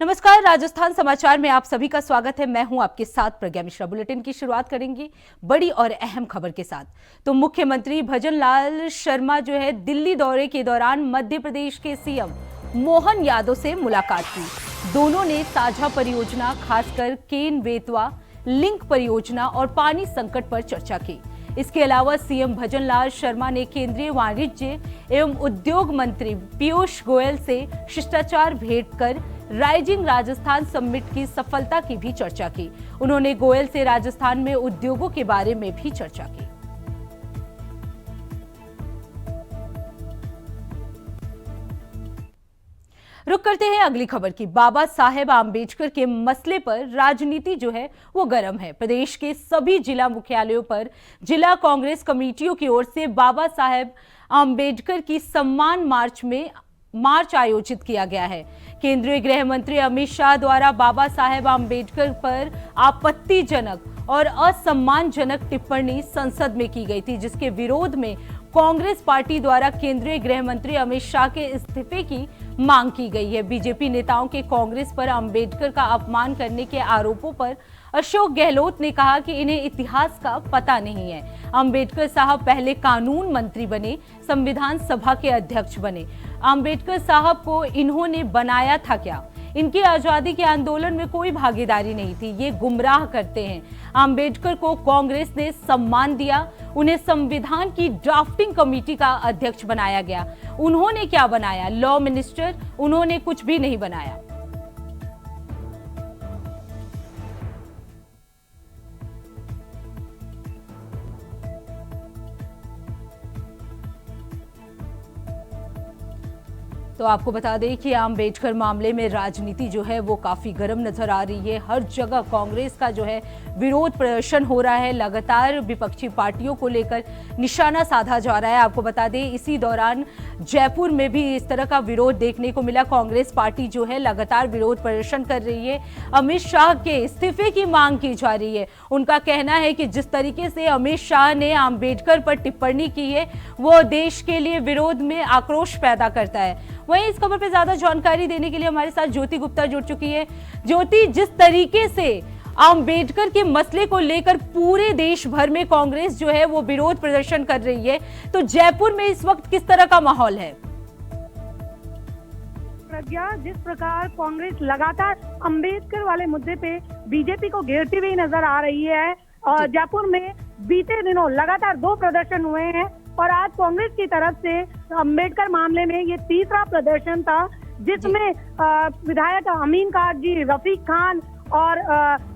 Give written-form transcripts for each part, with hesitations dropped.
नमस्कार, राजस्थान समाचार में आप सभी का स्वागत है। मैं हूं आपके साथ प्रज्ञा मिश्रा। बुलेटिन की शुरुआत करेंगे बड़ी और अहम खबर के साथ। तो मुख्यमंत्री भजन लाल शर्मा जो है दिल्ली दौरे के दौरान मध्य प्रदेश के सीएम मोहन यादव से मुलाकात की। दोनों ने साझा परियोजना, खासकर केन बेतवा लिंक परियोजना और पानी संकट पर चर्चा की। इसके अलावा सीएम भजन लाल शर्मा ने केंद्रीय वाणिज्य एवं उद्योग मंत्री पीयूष गोयल से शिष्टाचार भेंट कर राइजिंग राजस्थान समिट की सफलता की भी चर्चा की। उन्होंने गोयल से राजस्थान में उद्योगों के बारे में भी चर्चा की। रुक करते हैं अगली खबर की। बाबा साहेब आम्बेडकर के मसले पर राजनीति जो है वो गर्म है। प्रदेश के सभी जिला मुख्यालयों पर जिला कांग्रेस कमेटियों की ओर से बाबा साहेब आम्बेडकर की सम्मान मार्च आयोजित किया गया है। केंद्रीय गृह मंत्री अमित शाह द्वारा बाबा साहेब आम्बेडकर पर आपत्तिजनक और असम्मानजनक टिप्पणी संसद में की गई थी, जिसके विरोध में कांग्रेस पार्टी द्वारा केंद्रीय गृह मंत्री अमित शाह के इस्तीफे की मांग की गई है। बीजेपी नेताओं के कांग्रेस पर आम्बेडकर का अपमान करने के आरोपों पर अशोक गहलोत ने कहा कि इन्हें इतिहास का पता नहीं है। आम्बेडकर साहब पहले कानून मंत्री बने, संविधान सभा के अध्यक्ष बने। आम्बेडकर साहब को इन्होंने बनाया था क्या? इनकी आजादी के आंदोलन में कोई भागीदारी नहीं थी। ये गुमराह करते हैं। आम्बेडकर को कांग्रेस ने सम्मान दिया, उन्हें संविधान की ड्राफ्टिंग कमेटी का अध्यक्ष बनाया गया। उन्होंने क्या बनाया? Law minister. उन्होंने कुछ भी नहीं बनाया। तो आपको बता दें कि आम्बेडकर मामले में राजनीति जो है वो काफी गर्म नजर आ रही है। हर जगह कांग्रेस का जो है विरोध प्रदर्शन हो रहा है। लगातार विपक्षी पार्टियों को लेकर निशाना साधा जा रहा है। आपको बता दें इसी दौरान जयपुर में भी इस तरह का विरोध देखने को मिला। कांग्रेस पार्टी जो है लगातार विरोध प्रदर्शन कर रही है। अमित शाह के इस्तीफे की मांग की जा रही है। उनका कहना है कि जिस तरीके से अमित शाह ने आम्बेडकर पर टिप्पणी की है वो देश के लिए विरोध में आक्रोश पैदा करता है। वहीं इस खबर पर ज्यादा जानकारी देने के लिए हमारे साथ ज्योति गुप्ता जुड़ चुकी है। ज्योति, जिस तरीके से आम्बेडकर के मसले को लेकर पूरे देश भर में कांग्रेस जो है वो विरोध प्रदर्शन कर रही है, तो जयपुर में इस वक्त किस तरह का माहौल है? प्रज्ञा, जिस प्रकार कांग्रेस लगातार अंबेडकर वाले मुद्दे पे बीजेपी को घेरती हुई नजर आ रही है और जयपुर में बीते दिनों लगातार 2 प्रदर्शन हुए हैं और आज कांग्रेस की तरफ से अंबेडकर मामले में ये तीसरा प्रदर्शन था, जिसमें विधायक अमीन काजी, रफीक खान और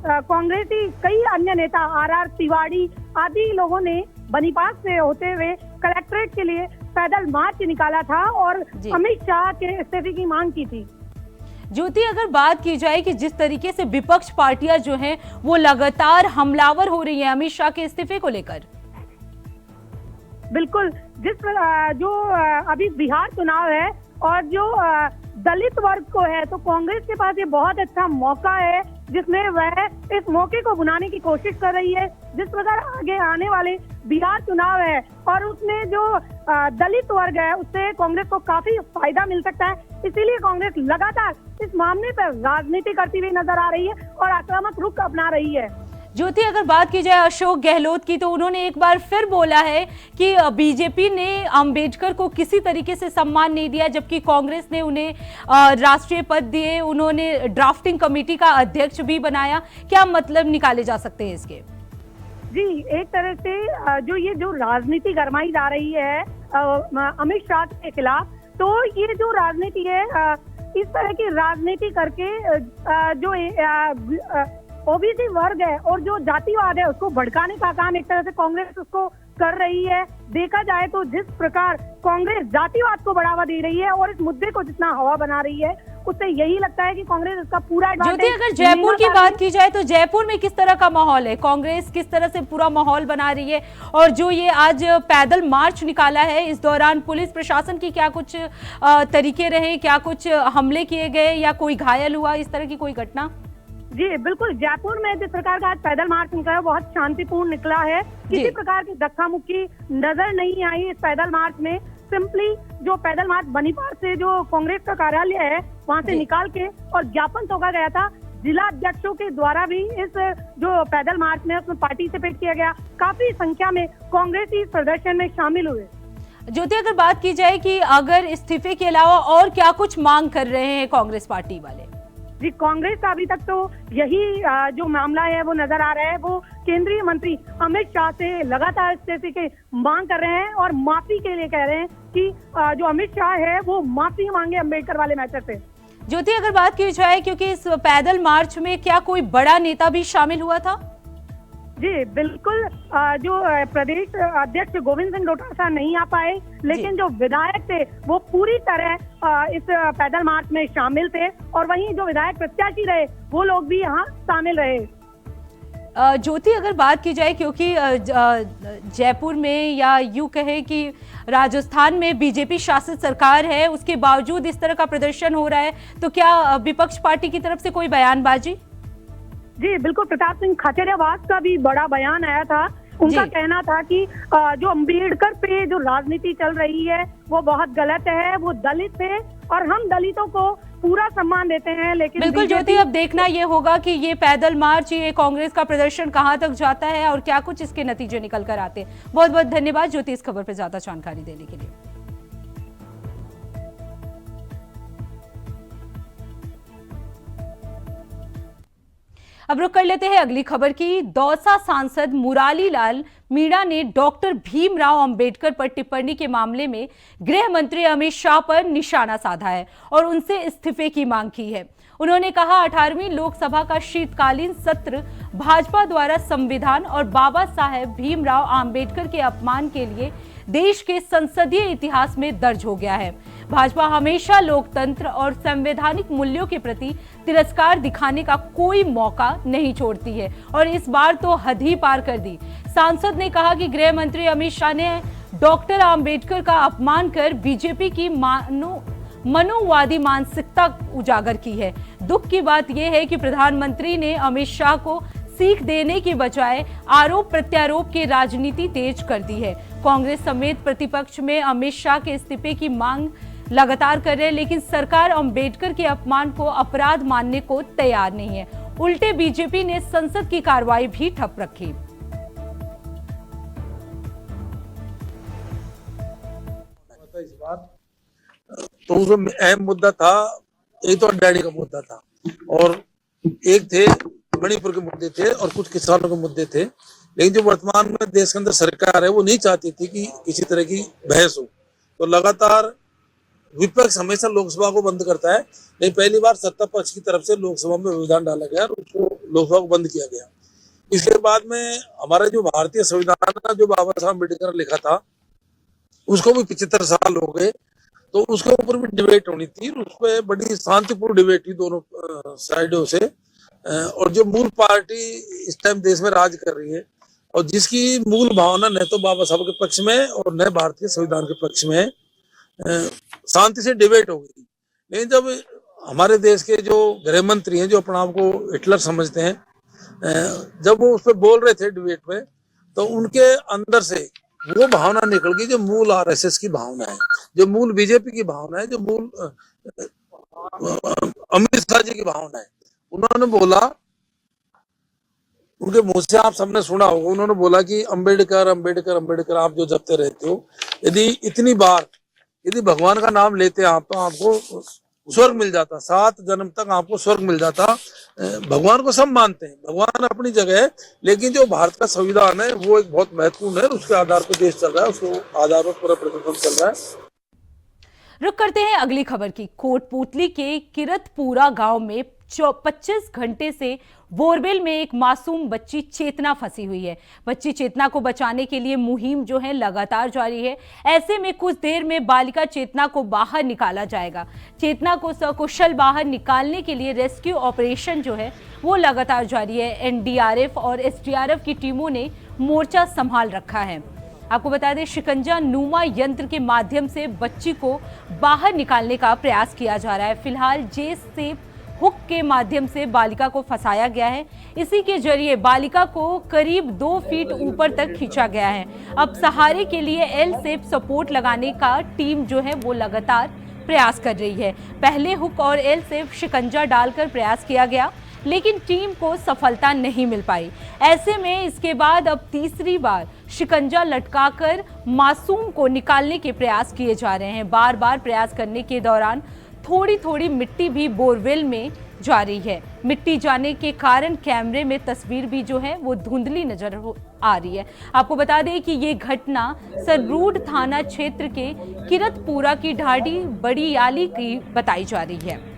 कांग्रेसी कई अन्य नेता आर तिवारी आदि लोगों ने बनीपास से होते हुए कलेक्ट्रेट के लिए पैदल मार्च निकाला था और अमित शाह के इस्तीफे की मांग की थी। ज्योति, अगर बात की जाए कि जिस तरीके से विपक्ष पार्टियां जो हैं वो लगातार हमलावर हो रही हैं अमित शाह के इस्तीफे को लेकर। बिल्कुल, जो अभी बिहार चुनाव है और जो दलित वर्ग को है, तो कांग्रेस के पास ये बहुत अच्छा मौका है जिसमें वह इस मौके को बुनाने की कोशिश कर रही है। जिस प्रकार आगे आने वाले बिहार चुनाव है और उसमें जो दलित वर्ग है उससे कांग्रेस को काफी फायदा मिल सकता है, इसीलिए कांग्रेस लगातार इस मामले पर राजनीति करती हुई नजर आ रही है और आक्रामक रुख अपना रही है। ज्योति, अगर बात की जाए अशोक गहलोत की, तो उन्होंने एक बार फिर बोला है कि बीजेपी ने आम्बेडकर को किसी तरीके से सम्मान नहीं दिया, जबकि कांग्रेस ने उन्हें राष्ट्रीय पद दिए, उन्होंने ड्राफ्टिंग कमेटी का अध्यक्ष भी बनाया। क्या मतलब निकाले जा सकते हैं इसके? जी, एक तरह से जो राजनीति गरमाई जा रही है अमित शाह के खिलाफ, तो ये जो राजनीति है इस तरह की राजनीति करके जो ओबीसी वर्ग है और जो जातिवाद है उसको भड़काने का काम एक तरह से कांग्रेस उसको कर रही है। देखा जाए तो जिस प्रकार कांग्रेस जातिवाद को बढ़ावा दे रही है और इस मुद्दे को जितना हवा बना रही है, उससे यही लगता है कि कांग्रेस इसका पूरा ज्योति, अगर जयपुर की बात की जाए तो जयपुर में किस तरह का माहौल है? कांग्रेस किस तरह से पूरा माहौल बना रही है? और जो ये आज पैदल मार्च निकाला है, इस दौरान पुलिस प्रशासन की क्या कुछ तरीके रहे? क्या कुछ हमले किए गए या कोई घायल हुआ? इस तरह की कोई घटना? जी बिल्कुल, जयपुर में जिस प्रकार का आज पैदल मार्च निकला है बहुत शांतिपूर्ण निकला है। किसी प्रकार की धक्का मुक्की नजर नहीं आई इस पैदल मार्च में। सिंपली जो पैदल मार्च बनीपाल से जो कांग्रेस का कार्यालय है वहां से निकाल के और ज्ञापन सौंपा गया था। जिला अध्यक्षों के द्वारा भी इस जो पैदल मार्च में उसमें पार्टिसिपेट किया गया। काफी संख्या में कांग्रेसी इस प्रदर्शन में शामिल हुए। ज्योति, अगर बात की जाए कि अगर इस्तीफे के अलावा और क्या कुछ मांग कर रहे हैं कांग्रेस पार्टी वाले? जी, कांग्रेस का अभी तक तो यही जो मामला है वो नजर आ रहा है। वो केंद्रीय मंत्री अमित शाह से लगातार इस्तीफे की मांग कर रहे हैं और माफी के लिए कह रहे हैं कि जो अमित शाह है वो माफी मांगे अम्बेडकर वाले मैटर से। ज्योति, अगर बात की जाए क्योंकि इस पैदल मार्च में क्या कोई बड़ा नेता भी शामिल हुआ था? जी बिल्कुल, जो प्रदेश अध्यक्ष गोविंद सिंह डोटासरा नहीं आ पाए, लेकिन जो विधायक थे वो पूरी तरह इस पैदल मार्च में शामिल थे और वहीं जो विधायक प्रत्याशी रहे वो लोग भी यहाँ शामिल रहे। ज्योति, अगर बात की जाए क्योंकि जयपुर में या यूं कहे कि राजस्थान में बीजेपी शासित सरकार है, उसके बावजूद इस तरह का प्रदर्शन हो रहा है, तो क्या विपक्ष पार्टी की तरफ से कोई बयानबाजी? जी बिल्कुल, प्रताप सिंह खाचरियावास का भी बड़ा बयान आया था। उनका कहना था कि जो अम्बेडकर पे जो राजनीति चल रही है वो बहुत गलत है। वो दलित है और हम दलितों को पूरा सम्मान देते हैं, लेकिन बिल्कुल ज्योति, अब देखना ये होगा कि ये पैदल मार्च, ये कांग्रेस का प्रदर्शन कहां तक जाता है और क्या कुछ इसके नतीजे निकल कर आते हैं। बहुत बहुत धन्यवाद ज्योति इस खबर पर ज्यादा जानकारी देने के लिए। अब रुक कर लेते हैं अगली खबर की। दौसा सांसद मुरारी लाल मीणा ने डॉक्टर भीमराव अंबेडकर पर टिप्पणी के मामले में गृह मंत्री अमित शाह पर निशाना साधा है और उनसे इस्तीफे की मांग की है। उन्होंने कहा, 18वीं लोकसभा का शीतकालीन सत्र भाजपा द्वारा संविधान और बाबा साहेब भीमराव अंबेडकर के अपमान के लिए देश के संसदीय इतिहास में दर्ज हो गया है। भाजपा हमेशा लोकतंत्र और संवैधानिक मूल्यों के प्रति तिरस्कार दिखाने का कोई मौका नहीं छोड़ती है और इस बार तो हद ही पार कर दी। सांसद ने कहा कि गृह मंत्री अमित शाह ने डॉक्टर अंबेडकर का अपमान कर बीजेपी की मनोवादी मानसिकता उजागर की है। दुख की बात यह है कि प्रधानमंत्री ने अमित शाह को सीख देने की बजाय आरोप प्रत्यारोप की राजनीति तेज कर दी है। कांग्रेस समेत प्रतिपक्ष में अमित शाह के इस्तीफे की मांग लगातार कर रहे हैं, लेकिन सरकार अंबेडकर के अपमान को अपराध मानने को तैयार नहीं है। उल्टे बीजेपी ने संसद की कार्रवाई भी ठप रखी। इस बार तो उसमें अहम मुद्दा था, एक तो डैडी का मुद्दा था और एक थे मणिपुर के मुद्दे थे और कुछ किसानों के मुद्दे थे। लेकिन जो वर्तमान में देश के अंदर सरकार है वो नहीं चाहती थी कि किसी तरह की बहस हो, तो लगातार विपक्ष हमेशा लोकसभा को बंद करता है। नहीं, पहली बार सत्ता पक्ष की तरफ से लोकसभा में विधान डाला गया और उसको लोकसभा को बंद किया गया। इसके बाद में हमारा जो भारतीय संविधान का जो बाबा साहब अम्बेडकर ने लिखा था उसको भी 75 साल हो गए, तो उसके ऊपर भी डिबेट होनी थी। उस पर बड़ी शांतिपूर्ण डिबेट हुई दोनों साइडों से। और जो मूल पार्टी इस टाइम देश में राज कर रही है और जिसकी मूल भावना न तो बाबा साहब के पक्ष में और न भारतीय संविधान के पक्ष में, शांति से डिबेट हो गई। लेकिन जब हमारे देश के जो गृह मंत्री हैं जो अपने आप को हिटलर समझते हैं, जब वो उस पर बोल रहे थे डिबेट में, तो उनके अंदर से वो भावना निकल गई जो मूल आरएसएस की भावना है, जो मूल बीजेपी की भावना है, जो मूल अमित शाह जी की भावना है। उन्होंने बोला, उनके मुंह से आप सबने सुना होगा, उन्होंने बोला कि अंबेडकर अंबेडकर अंबेडकर आप जो जपते रहते हो, यदि इतनी बार यदि भगवान का नाम लेते आप तो आपको स्वर्ग मिल जाता, 7 जन्म तक आपको स्वर्ग मिल जाता। भगवान को सब मानते हैं, भगवान अपनी जगह है, लेकिन जो भारत का संविधान है वो एक बहुत महत्वपूर्ण है, उसके आधार पर देश चल रहा है, उसके आधार पर पूरा प्रशासन चल रहा है। रुक करते हैं अगली खबर की। कोटपूतली के किरतपुरा गांव में 25 घंटे से बोरवेल में एक मासूम बच्ची चेतना फंसी हुई है। बच्ची चेतना को बचाने के लिए मुहिम जो है लगातार जारी है। ऐसे में कुछ देर में बालिका चेतना को बाहर निकाला जाएगा। चेतना को सकुशल बाहर निकालने के लिए रेस्क्यू ऑपरेशन जो है वो लगातार जारी है। एनडीआरएफ और एसडीआरएफ की टीमों ने मोर्चा संभाल रखा है। आपको बता दें, शिकंजा नुमा यंत्र के माध्यम से बच्ची को बाहर निकालने का प्रयास किया जा रहा है। फिलहाल जे सेफ हुक के माध्यम से बालिका को फंसाया गया है। इसी के जरिए बालिका को करीब 2 फीट ऊपर तक खींचा गया है। अब सहारे के लिए एल शेप सपोर्ट लगाने का टीम जो है वो लगातार प्रयास कर रही है। पहले हुक और एल शेप शिकंजा डालकर प्रयास किया गया, लेकिन टीम को सफलता नहीं मिल पाई। ऐसे में इसके बाद अब तीसरी बार शिकंजा लटकाकर मासूम को निकालने के प्रयास किए जा रहे हैं। बार बार प्रयास करने के दौरान थोड़ी थोड़ी मिट्टी भी बोरवेल में जा रही है। मिट्टी जाने के कारण कैमरे में तस्वीर भी जो है वो धुंधली नजर आ रही है। आपको बता दें कि ये घटना सररूड थाना क्षेत्र के किरतपुरा की ढाडी बड़ी याली की बताई जा रही है।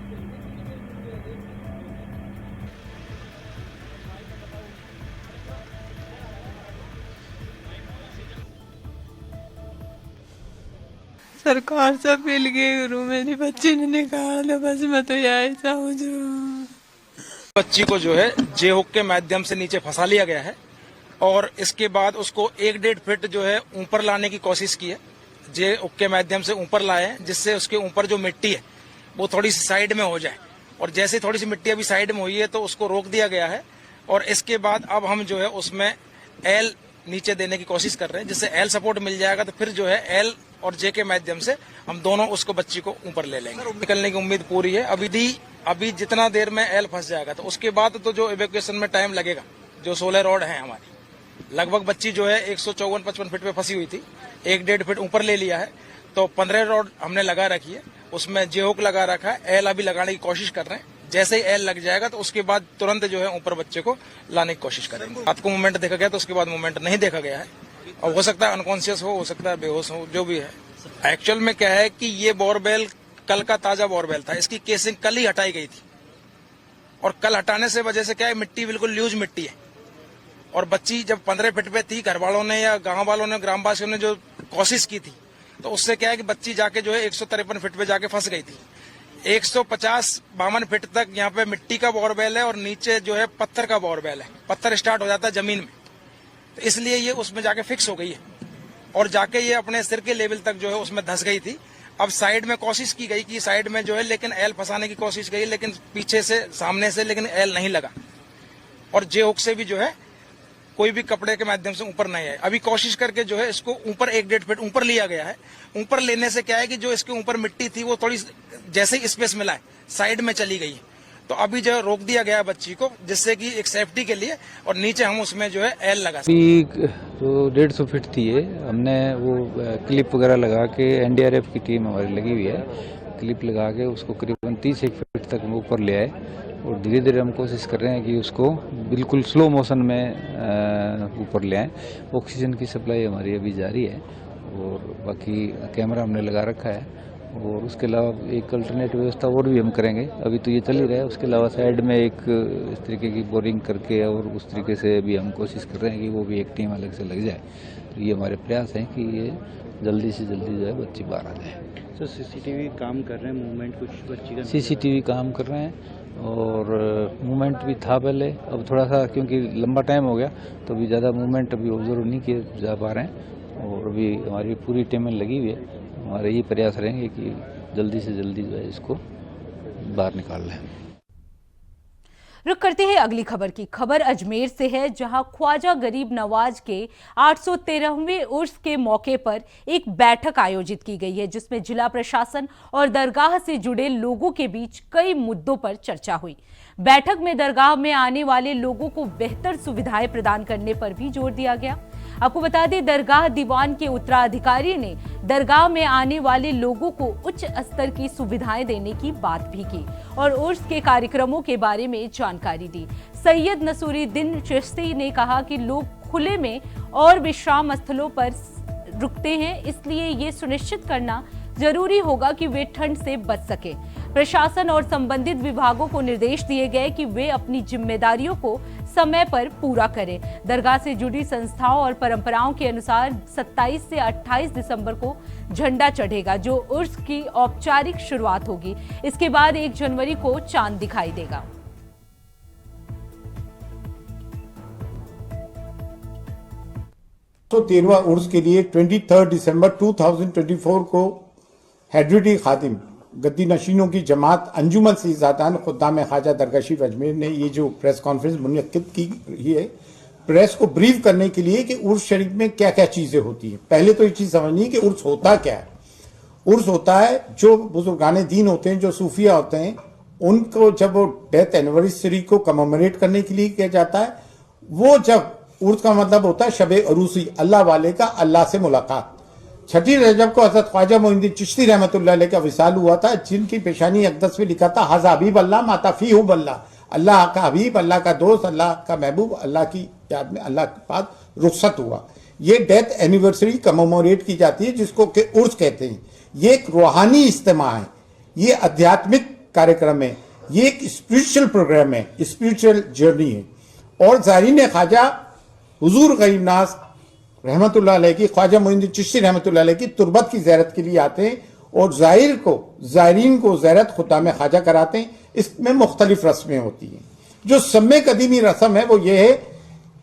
सरकार से अपील की गुरु मेरी बच्ची ने निकाल, बस मैं तो यही चाहूँ। बच्ची को जो है जे हुक के माध्यम से नीचे फंसा लिया गया है और इसके बाद उसको 1-1.5 फीट जो है ऊपर लाने की कोशिश की है। जे हुक के माध्यम से ऊपर लाए हैं, जिससे उसके ऊपर जो मिट्टी है वो थोड़ी सी साइड में हो जाए, और जैसे थोड़ी सी मिट्टी अभी साइड में हुई है तो उसको रोक दिया गया है। और इसके बाद अब हम जो है उसमें एल नीचे देने की कोशिश कर रहे हैं, जिससे एल सपोर्ट मिल जाएगा तो फिर जो है एल और जे के माध्यम से हम दोनों उसको बच्ची को ऊपर ले लेंगे। निकलने की उम्मीद पूरी है। अभी जितना देर में एल फंस जाएगा तो उसके बाद तो जो इवैक्यूएशन में टाइम लगेगा, जो 16 रॉड है हमारी, लगभग बच्ची जो है 154-55 फीट पे फंसी हुई थी, 1-1.5 फीट ऊपर ले लिया है, तो 15 रॉड हमने लगा रखी है, उसमें जे हुक लगा रखा है। एल अभी लगाने की कोशिश कर रहे हैं। जैसे ही एल लग जाएगा तो उसके बाद तुरंत जो है ऊपर बच्चे को लाने की कोशिश करेंगे। रात को मूवमेंट देखा गया तो उसके बाद मूवमेंट नहीं देखा गया है, और हो सकता है अनकॉन्शियस हो सकता है बेहोश हो, जो भी है। एक्चुअल में क्या है कि ये बोरवेल कल का ताजा बोरवेल था, इसकी केसिंग कल ही हटाई गई थी, और कल हटाने से वजह से क्या है, मिट्टी बिल्कुल लूज मिट्टी है, और बच्ची जब 15 फीट पे थी, घर वालों ने या गांव वालों ने, ग्रामवासियों ने जो कोशिश की थी, तो उससे क्या है कि बच्ची जाके जो है 153 फीट पे जाके फंस गई थी। 150-52 फीट तक यहाँ पे मिट्टी का बोरवेल है और नीचे जो है पत्थर का बोरवेल है। पत्थर स्टार्ट हो जाता है जमीन में, तो इसलिए ये उसमें जाके फिक्स हो गई है, और जाके ये अपने सिर के लेवल तक जो है उसमें धंस गई थी। अब साइड में कोशिश की गई कि साइड में जो है, लेकिन एल फंसाने की कोशिश गई, लेकिन पीछे से सामने से, लेकिन एल नहीं लगा, और जे हुक से भी जो है कोई भी कपड़े के माध्यम से ऊपर नहीं है। अभी कोशिश करके जो है इसको ऊपर 1-1.5 फीट ऊपर लिया गया है। ऊपर लेने से क्या है कि जो इसके ऊपर मिट्टी थी वो थोड़ी जैसे ही स्पेस मिला है साइड में चली गई है, तो अभी जो रोक दिया गया बच्ची को, जिससे कि एक सेफ्टी के लिए, और नीचे हम उसमें जो है एल लगा अभी तो 150 फीट थी ये, हमने वो क्लिप वगैरह लगा के, एनडीआरएफ की टीम हमारी लगी हुई है, क्लिप लगा के उसको करीबन 30 फीट तक हम ऊपर ले आए, और धीरे धीरे हम कोशिश कर रहे हैं कि उसको बिल्कुल स्लो मोशन में ऊपर ले आएँ। ऑक्सीजन की सप्लाई हमारी अभी जारी है, और बाकी कैमरा हमने लगा रखा है, और उसके अलावा एक अल्टरनेट व्यवस्था और भी हम करेंगे। अभी तो ये चल ही रहा है, उसके अलावा साइड में एक इस तरीके की बोरिंग करके और उस तरीके से भी हम कोशिश कर रहे हैं कि वो भी एक टीम अलग से लग जाए। तो ये हमारे प्रयास हैं कि ये जल्दी से जल्दी जो है बच्ची बाहर आ जाए। सर सीसीटीवी काम कर रहे हैं, मूवमेंट कुछ बच्ची का सीसीटीवी काम कर रहे हैं, और मूवमेंट भी था पहले, अब थोड़ा सा क्योंकि लंबा टाइम हो गया तो अभी ज़्यादा मूवमेंट अभी ऑब्जर्व नहीं किए जा पा रहे हैं, और अभी हमारी पूरी टीमें लगी हुई है। हमारे ये प्रयास रहेंगे कि जल्दी से जल्दी जो है इसको बाहर निकाल लें। रुक करते हैं अगली खबर की। खबर अजमेर से है, जहां ख्वाजा गरीब नवाज के 813वें उर्स के मौके पर एक बैठक आयोजित की गई है, जिसमें जिला प्रशासन और दरगाह से जुड़े लोगों के बीच कई मुद्दों पर चर्चा हुई। बैठक में दरगाह में आने वाले लोगों को बेहतर सुविधाएं प्रदान करने पर भी जोर दिया गया। आपको बता दें, दरगाह दीवान के उत्तराधिकारी ने दरगाह में आने वाले लोगों को उच्च स्तर की सुविधाएं देने की बात भी की और उर्स के कार्यक्रमों के बारे में जानकारी दी। सैयद नसूरुद्दीन चिश्ती ने कहा कि लोग खुले में और विश्राम स्थलों पर रुकते हैं, इसलिए ये सुनिश्चित करना जरूरी होगा कि वे ठंड से बच सके। प्रशासन और संबंधित विभागों को निर्देश दिए गए कि वे अपनी जिम्मेदारियों को समय पर पूरा करें। दरगाह से जुड़ी संस्थाओं और परंपराओं के अनुसार 27 से 28 दिसंबर को झंडा चढ़ेगा, जो उर्स की औपचारिक शुरुआत होगी। इसके बाद 1 जनवरी को चांद दिखाई देगा। तो 13वां उर्स के लिए 23 दिसंबर 2024 को हैड्रेडी खातिम गद्दी नशीनों की जमात अंजुमन सीज़ादान खुद्दाम ख्वाजा दरगाह शरीफ अजमेर ने ये जो प्रेस कॉन्फ्रेंस मुनक्किद की है प्रेस को ब्रीफ करने के लिए कि उर्स शरीफ में क्या क्या चीज़ें होती हैं। पहले तो ये चीज़ समझनी है कि उर्स होता क्या है। उर्स होता है जो बुजुर्गान दीन होते हैं, जो सूफिया होते हैं, उनको जब वो डेथ एनिवर्सरी को कमेमोरेट करने के लिए किया जाता है, वो जब उर्स का मतलब होता है शब अरूसी, अल्लाह वाले का अल्लाह से मुलाकात। 6 रजब को हज़रत ख्वाजा मोइनुद्दीन चिश्ती रहमतुल्लाह अलैह का विसाल हुआ था, जिनकी पेशानी अक़दस में लिखा था हाज़ा हबीब अल्लाह माता फी हुब अल्लाह, अल्लाह का हबीब, अल्लाह का दोस्त, अल्लाह का महबूब, अल्लाह की याद में अल्लाह के पास रुखसत हुआ। ये डेथ एनिवर्सरी कमेमोरेट की जाती है, जिसको के उर्स कहते हैं। ये एक रूहानी इज्तिमा है, ये आध्यात्मिक कार्यक्रम है, ये एक स्पिरिचुअल प्रोग्राम है, स्पिरिचुअल जर्नी है। और ज़ायरीन ख्वाजा हुजूर गरीब नाज रहमतुल्लाह अलैह की, ख्वाजा मोइनुद्दीन चिश्ती रहमतुल्लाह अलैह की तुरबत की ज़ियारत के लिए आते हैं और ज़ायरीन को ज़ियारत खुद्दाम ख्वाजा कराते हैं। इसमें मुख्तलिफ रस्में होती हैं। जो सम्मे कदीमी रस्म है वो ये है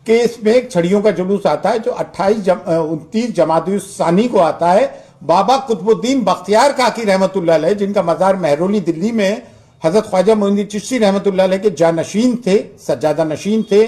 कि इसमें एक छड़ियों का जुलूस आता है जो 29 जमादी सानी को आता है। बाबा कुतुबुद्दीन बख्तियार काकी रहमतुल्लाह अलैह, जिनका मज़ार महरौली दिल्ली में है, हज़रत ख्वाजा मोइनुद्दीन चिश्ती रहमतुल्लाह अलैह के जानशीन थे, सज्जादा नशीन थे।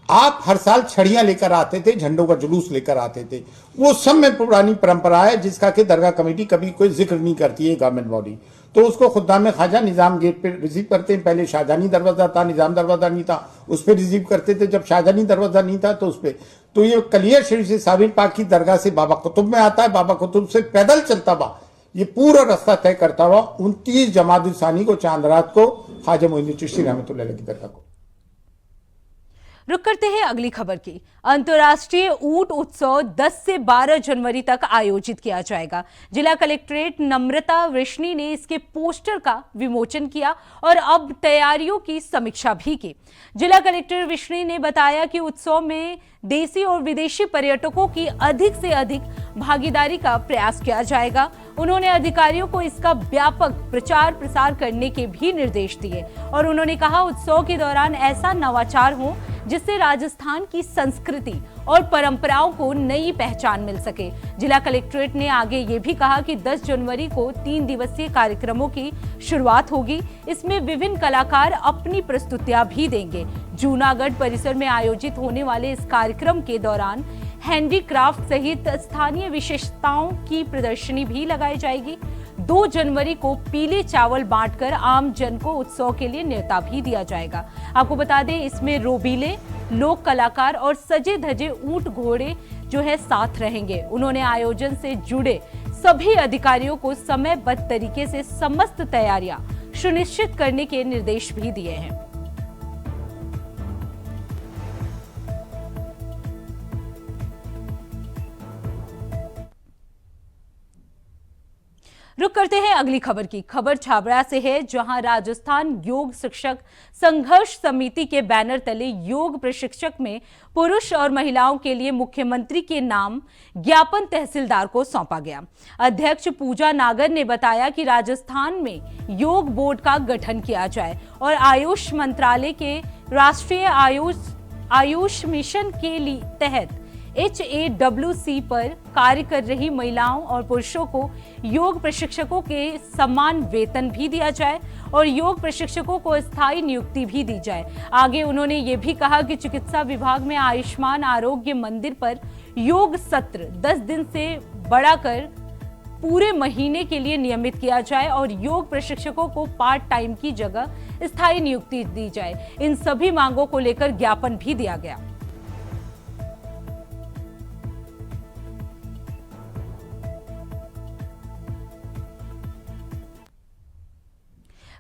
आप हर साल छड़ियां लेकर आते थे, झंडों का जुलूस लेकर आते थे। वो सब में पुरानी परंपरा है, जिसका कि दरगाह कमेटी कभी कोई जिक्र नहीं करती है, गवर्नमेंट बॉडी। तो उसको खुद्दाम ख्वाजा निज़ाम गेट पे रिसीव करते हैं। पहले शाहजहानी दरवाज़ा था, निज़ाम दरवाज़ा नहीं था, उस पर रिसीव करते थे। जब शाहजहानी दरवाज़ा नहीं था तो उस पर, तो ये कलियर शरीफ से साबिर पाक की दरगाह से बाबा कुतुब में आता है। बाबा कुतुब से पैदल चलता हुआ ये पूरा रास्ता तय करता हुआ 29 जमादी सानी को चांद रात को ख्वाजा मोइनुद्दीन चिश्ती रहमतुल्लाह अलैह की दरगाह को। रुक करते हैं अगली खबर की। अंतर्राष्ट्रीय ऊंट उत्सव 10 से 12 जनवरी तक आयोजित किया जाएगा। जिला कलेक्ट्रेट नम्रता वृष्णि ने इसके पोस्टर का विमोचन किया और अब तैयारियों की समीक्षा भी की। जिला कलेक्टर वृष्णि ने बताया कि उत्सव में देसी और विदेशी पर्यटकों की अधिक से अधिक भागीदारी का प्रयास किया जाएगा। उन्होंने अधिकारियों को इसका व्यापक प्रचार प्रसार करने के भी निर्देश दिए और उन्होंने कहा उत्सव के दौरान ऐसा नवाचार हो जिससे राजस्थान की संस्कृति और परंपराओं को नई पहचान मिल सके। जिला कलेक्ट्रेट ने आगे ये भी कहा कि 10 जनवरी को 3 दिवसीय कार्यक्रमों की शुरुआत होगी। इसमें विभिन्न कलाकार अपनी प्रस्तुतियां भी देंगे। जूनागढ़ परिसर में आयोजित होने वाले इस कार्यक्रम के दौरान हैंडीक्राफ्ट सहित स्थानीय विशेषताओं की प्रदर्शनी भी लगाई जाएगी। 2 जनवरी को पीले चावल बांटकर आम जन को उत्सव के लिए न्योता भी दिया जाएगा। आपको बता दें इसमें रोबीले, लोक कलाकार और सजे धजे ऊंट घोड़े जो है साथ रहेंगे। उन्होंने आयोजन से जुड़े सभी अधिकारियों को समयबद्ध तरीके से समस्त तैयारियां सुनिश्चित करने के निर्देश भी दिए हैं। रुक करते हैं अगली खबर की। खबर छाबड़ा से है, जहां राजस्थान योग शिक्षक संघर्ष समिति के बैनर तले योग प्रशिक्षक में पुरुष और महिलाओं के लिए मुख्यमंत्री के नाम ज्ञापन तहसीलदार को सौंपा गया। अध्यक्ष पूजा नागर ने बताया कि राजस्थान में योग बोर्ड का गठन किया जाए और आयुष मंत्रालय के राष्ट्रीय आयुष मिशन के तहत HAWC पर कार्य कर रही महिलाओं और पुरुषों को योग प्रशिक्षकों के समान वेतन भी दिया जाए और योग प्रशिक्षकों को स्थायी नियुक्ति भी दी जाए। आगे उन्होंने ये भी कहा कि चिकित्सा विभाग में आयुष्मान आरोग्य मंदिर पर योग सत्र 10 दिन से बढ़ाकर पूरे महीने के लिए नियमित किया जाए और योग प्रशिक्षकों को पार्ट टाइम की जगह स्थायी नियुक्ति दी जाए। इन सभी मांगों को लेकर ज्ञापन भी दिया गया।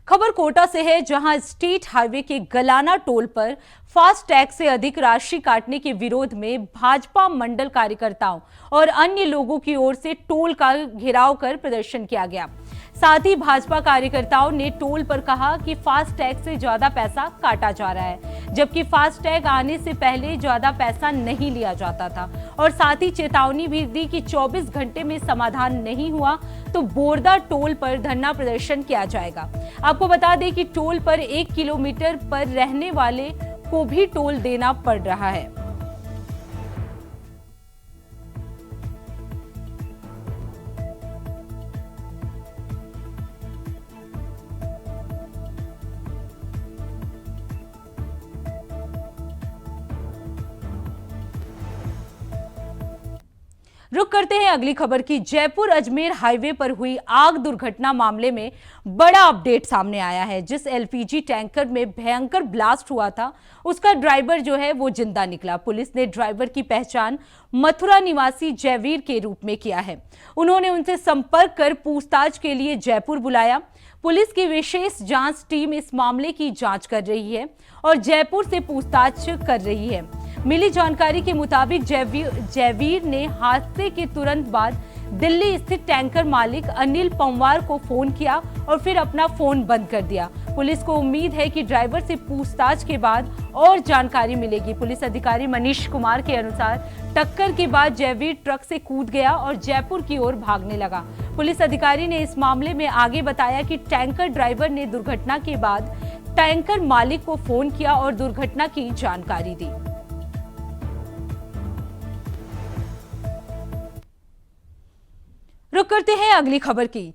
खबर कोटा से है, जहां स्टेट हाईवे के गलाना टोल पर फास्ट टैग से अधिक राशि काटने के विरोध में भाजपा मंडल कार्यकर्ताओं और अन्य लोगों की ओर से टोल का घेराव कर प्रदर्शन किया गया। साथ ही भाजपा कार्यकर्ताओं ने टोल पर कहा कि फास्ट टैग से ज्यादा पैसा काटा जा रहा है, जबकि फास्ट टैग आने से पहले ज्यादा पैसा नहीं लिया जाता था और साथ ही चेतावनी भी दी कि 24 घंटे में समाधान नहीं हुआ तो बोरदा टोल पर धरना प्रदर्शन किया जाएगा। आपको बता दें कि टोल पर 1 किलोमीटर पर रहने वाले को भी टोल देना पड़ रहा है। रुक करते हैं अगली खबर की। जयपुर अजमेर हाईवे पर हुई आग दुर्घटना मामले में बड़ा अपडेट सामने आया है। जिस एलपीजी टैंकर में भयंकर ब्लास्ट हुआ था, उसका ड्राइवर जो है वो जिंदा निकला। पुलिस ने ड्राइवर की पहचान मथुरा निवासी जयवीर के रूप में किया है। उन्होंने उनसे संपर्क कर पूछताछ के लिए जयपुर बुलाया। पुलिस की विशेष जांच टीम इस मामले की जांच कर रही है और जयपुर से पूछताछ कर रही है। मिली जानकारी के मुताबिक जयवीर ने हादसे के तुरंत बाद दिल्ली स्थित टैंकर मालिक अनिल पंवार को फोन किया और फिर अपना फोन बंद कर दिया। पुलिस को उम्मीद है कि ड्राइवर से पूछताछ के बाद और जानकारी मिलेगी। पुलिस अधिकारी मनीष कुमार के अनुसार टक्कर के बाद जयवीर ट्रक से कूद गया और जयपुर की ओर भागने लगा। पुलिस अधिकारी ने इस मामले में आगे बताया कि टैंकर ड्राइवर ने दुर्घटना के बाद टैंकर मालिक को फोन किया और दुर्घटना की जानकारी दी। रुक करते हैं अगली खबर की।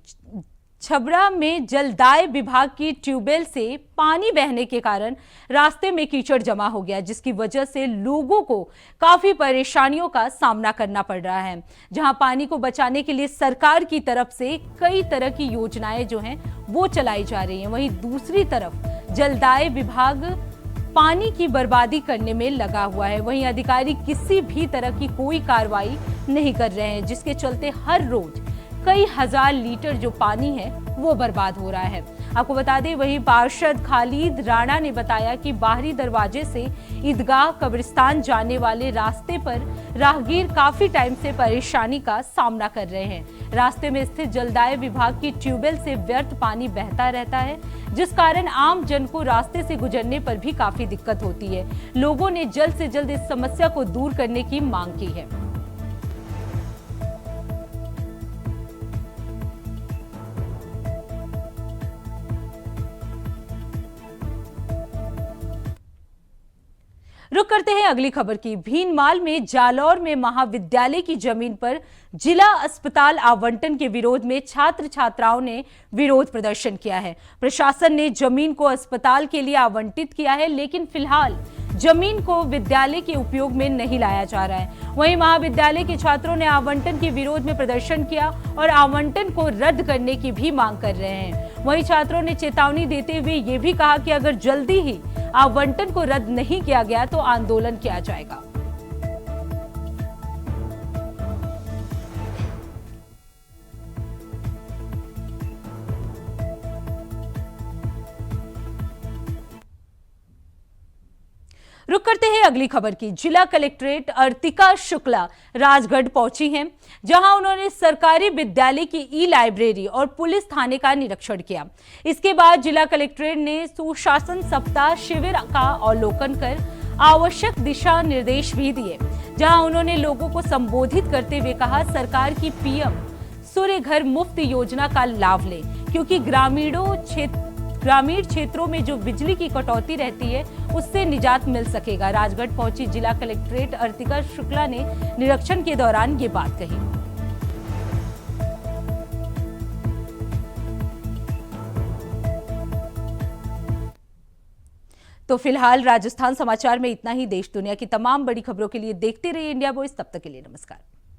छबरा में जलदाय विभाग की ट्यूबवेल से पानी बहने के कारण रास्ते में कीचड़ जमा हो गया, जिसकी वजह से लोगों को काफी परेशानियों का सामना करना पड़ रहा है। जहां पानी को बचाने के लिए सरकार की तरफ से कई तरह की योजनाएं जो हैं वो चलाई जा रही हैं, वहीं दूसरी तरफ जलदाय विभाग पानी की बर्बादी करने में लगा हुआ है। वहीं अधिकारी किसी भी तरह की कोई कार्रवाई नहीं कर रहे हैं, जिसके चलते हर रोज कई हजार लीटर जो पानी है वो बर्बाद हो रहा है। आपको बता दें, वहीं पार्षद खालिद राणा ने बताया कि बाहरी दरवाजे से ईदगाह कब्रिस्तान जाने वाले रास्ते पर राहगीर काफी टाइम से परेशानी का सामना कर रहे हैं। रास्ते में स्थित जलदाय विभाग की ट्यूबवेल से व्यर्थ पानी बहता रहता है, जिस कारण आम जन को रास्ते से गुजरने पर भी काफी दिक्कत होती है। लोगों ने जल्द से जल्द इस समस्या को दूर करने की मांग की है। रुक करते हैं अगली खबर की। भीनमाल में जालौर में महाविद्यालय की जमीन पर जिला अस्पताल आवंटन के विरोध में छात्र छात्राओं ने विरोध प्रदर्शन किया है। प्रशासन ने जमीन को अस्पताल के लिए आवंटित किया है, लेकिन फिलहाल जमीन को विद्यालय के उपयोग में नहीं लाया जा रहा है। वहीं महाविद्यालय के छात्रों ने आवंटन के विरोध में प्रदर्शन किया और आवंटन को रद्द करने की भी मांग कर रहे हैं। वहीं छात्रों ने चेतावनी देते हुए ये भी कहा कि अगर जल्दी ही आवंटन को रद्द नहीं किया गया तो आंदोलन किया जाएगा। रुक करते हैं अगली खबर की। जिला कलेक्ट्रेट अर्तिका शुक्ला राजगढ़ पहुंची हैं, जहां उन्होंने सरकारी विद्यालय की ई लाइब्रेरी और पुलिस थाने का निरीक्षण किया। इसके बाद जिला कलेक्ट्रेट ने सुशासन सप्ताह शिविर का अवलोकन कर आवश्यक दिशा निर्देश भी दिए, जहां उन्होंने लोगों को संबोधित करते हुए कहा, सरकार की पीएम सूर्य घर मुफ्त योजना का लाभ लें, क्योंकि ग्रामीण क्षेत्रों में जो बिजली की कटौती रहती है उससे निजात मिल सकेगा। राजगढ़ पहुंची जिला कलेक्ट्रेट अर्तिका शुक्ला ने निरीक्षण के दौरान ये बात कही। तो फिलहाल राजस्थान समाचार में इतना ही। देश दुनिया की तमाम बड़ी खबरों के लिए देखते रहिए इंडिया वॉइस। तब तक के लिए नमस्कार।